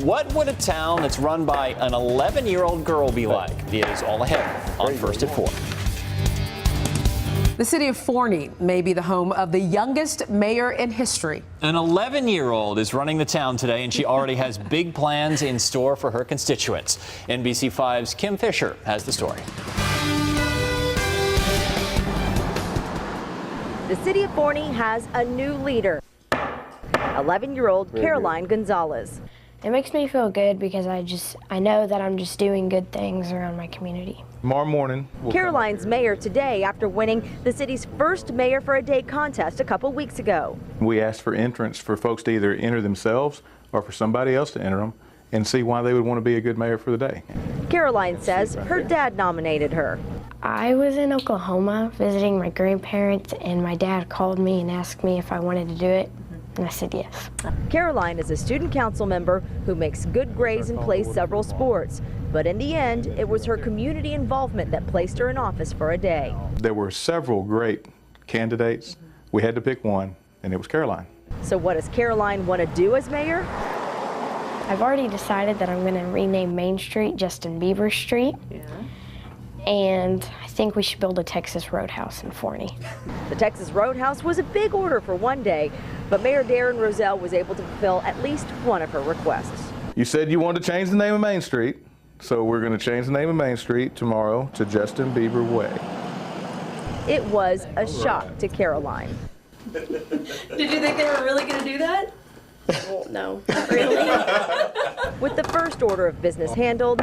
What would a town that's run by an 11-year-old girl be like? Is all ahead on First at 4. The city of Forney may be the home of the youngest mayor in history. An 11-year-old is running the town today, and she already has big plans in store for her constituents. NBC5's Kim Fisher has the story. The city of Forney has a new leader, 11-year-old Caroline Gonzalez. It makes me feel good because I know that I'm just doing good things around my community. Tomorrow morning. Caroline's mayor today after winning the city's first Mayor for a Day contest a couple weeks ago. We asked for entrance for folks to either enter themselves or for somebody else to enter them and see why they would want to be a good mayor for the day. Caroline says her dad nominated her. I was in Oklahoma visiting my grandparents, and my dad called me and asked me if I wanted to do it, and I said yes. Caroline is a student council member who makes good grades and plays several sports. But in the end, it was her community involvement that placed her in office for a day. There were several great candidates. We had to pick one, and it was Caroline. So what does Caroline want to do as mayor? I've already decided that I'm going to rename Main Street Justin Bieber Street. And I think we should build a Texas Roadhouse in Forney. The Texas Roadhouse was a big order for one day, but Mayor Darren Rozelle was able to fulfill at least one of her requests. You said you wanted to change the name of Main Street, so we're going to change the name of Main Street tomorrow to Justin Bieber Way. It was a shock to Caroline. Did you think they were really going to do that? Well, no, not really. With the first order of business handled,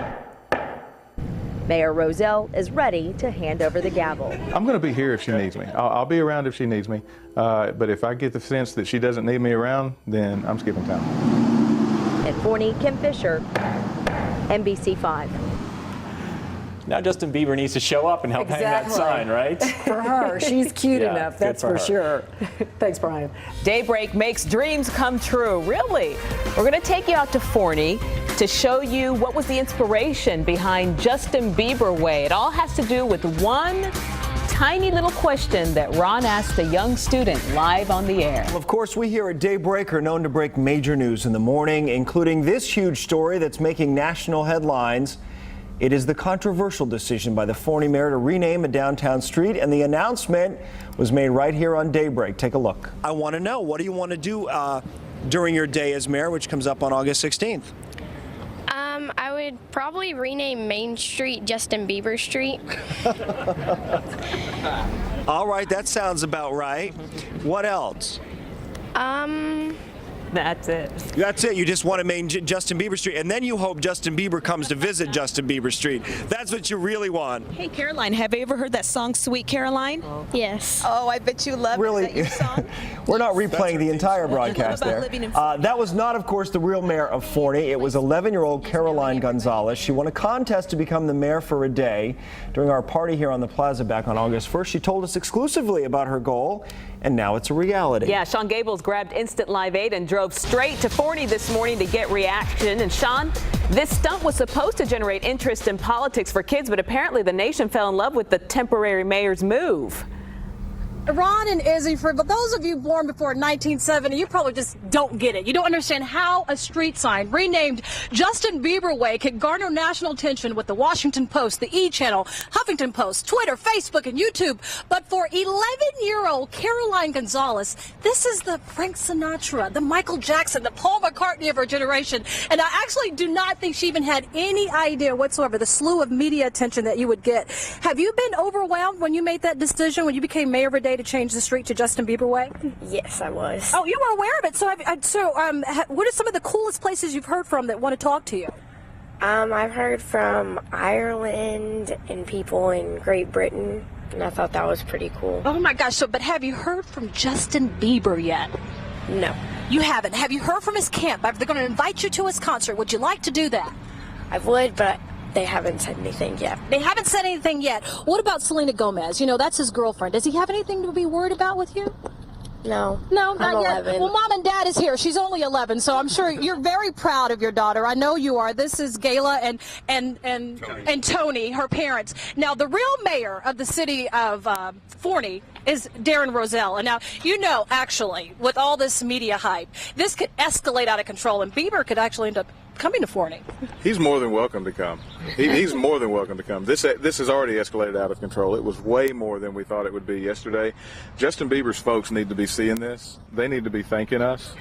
Mayor Rozelle is ready to hand over the gavel. I'm going to be here if she needs me. I'll be around if she needs me. But if I get the sense that she doesn't need me around, then I'm skipping town. In Forney, Kim Fisher, NBC5. Now Justin Bieber needs to show up and help hang that sign, right? For her, she's cute enough, that's for sure. Thanks, Brian. Daybreak makes dreams come true. Really? We're going to take you out to Forney to show you what was the inspiration behind Justin Bieber Way. It all has to do with one tiny little question that Ron asked a young student live on the air. Well, of course, we here at Daybreak are known to break major news in the morning, including this huge story that's making national headlines. It is the controversial decision by the Forney mayor to rename a downtown street, and the announcement was made right here on Daybreak. Take a look. I want to know, what do you want to do during your day as mayor, which comes up on August 16th? I would probably rename Main Street Justin Bieber Street. All right, that sounds about right. What else? That's it. That's it. You just want to name Justin Bieber Street, and then you hope Justin Bieber comes to visit Justin Bieber Street. That's what you really want. Hey, Caroline, have you ever heard that song, Sweet Caroline? Yes. Oh, I bet you love really? it. Is that your song? We're not replaying the entire broadcast there. That was not, of course, the real mayor of Forney. It was 11-year-old Caroline Gonzalez. She won a contest to become the mayor for a day. During our party here on the plaza back on August 1st, she told us exclusively about her goal, and now it's a reality. Yeah, Sean Gables grabbed instant live aid and drove straight to Forney this morning to get reaction. And Sean, this stunt was supposed to generate interest in politics for kids, but apparently the nation fell in love with the temporary mayor's move. Ron and Izzy, for those of you born before 1970, you probably just don't get it. You don't understand how a street sign renamed Justin Bieber Way could garner national attention with the Washington Post, the E! Channel, Huffington Post, Twitter, Facebook, and YouTube. But for 11-year-old Caroline Gonzalez, this is the Frank Sinatra, the Michael Jackson, the Paul McCartney of her generation. And I actually do not think she even had any idea whatsoever the slew of media attention that you would get. Have you been overwhelmed when you made that decision, when you became mayor of a day, to change the street to Justin Bieber Way? Yes, I was. Oh, you were aware of it. So, what are some of the coolest places you've heard from that want to talk to you? I've heard from Ireland and people in Great Britain, and I thought that was pretty cool. Oh my gosh! But have you heard from Justin Bieber yet? No. You haven't. Have you heard from his camp? They're going to invite you to his concert. Would you like to do that? I would, but they haven't said anything yet. They haven't said anything yet. What about Selena Gomez? You know, that's his girlfriend. Does he have anything to be worried about with you? No. No, I'm not yet. 11. Well, Mom and Dad is here. She's only 11, so I'm sure you're very proud of your daughter. I know you are. This is Gayla and Tony, her parents. Now, the real mayor of the city of Forney is Darren Rozelle. And now, you know, actually, with all this media hype, this could escalate out of control, and Bieber could actually end up coming to Forney. He's more than welcome to come. He's more than welcome to come. This has already escalated out of control. It was way more than we thought it would be yesterday. Justin Bieber's folks need to be seeing this. They need to be thanking us.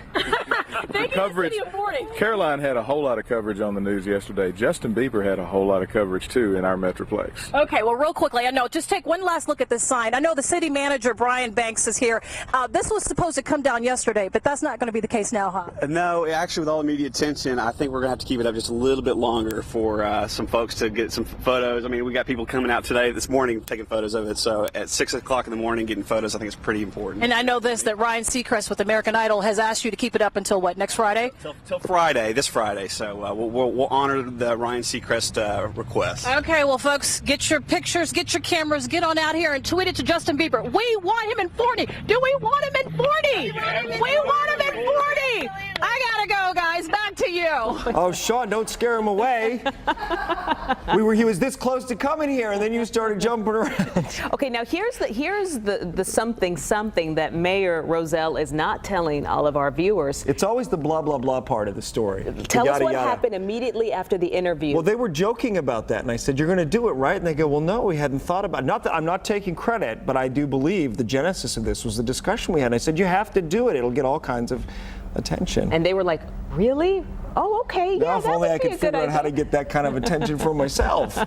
Thank you, City of Forney. Caroline had a whole lot of coverage on the news yesterday. Justin Bieber had a whole lot of coverage too in our Metroplex. Okay, well, real quickly, I know, just take one last look at this sign. I know the city manager, Brian Banks, is here. This was supposed to come down yesterday, but that's not going to be the case now, huh? No, actually, with all the media attention, I think we're going to have to keep it up just a little bit longer for some folks to get some photos. I mean, we got people coming out today, this morning, taking photos of it. So at 6 o'clock in the morning, getting photos, I think is pretty important. And I know this, that Ryan Seacrest with American Idol has asked you to keep it up until what, next Friday? Till Friday, this Friday. So we'll honor the Ryan Seacrest request. Okay, well, folks, get your pictures, get your cameras, get on out here and tweet it to Justin Bieber. We want him in Forney. Do we want him in Forney? We want him in Forney. I gotta go, guys. Back to you. Oh, Sean, don't scare him away. He was this close to coming here, and then you started jumping around. Okay, now here's the something that Mayor Roselle is not telling all of our viewers. It's always the blah, blah, blah part of the story. Tell us what happened immediately after the interview. Well, they were joking about that, and I said, you're going to do it, right? And they go, well, no, we hadn't thought about it. Not that I'm not taking credit, but I do believe the genesis of this was the discussion we had. And I said, you have to do it. It'll get all kinds of attention. And they were like, really? Oh, okay. Now, Yeah, if that only would I be could a good figure out how to idea. get that kind of attention for myself.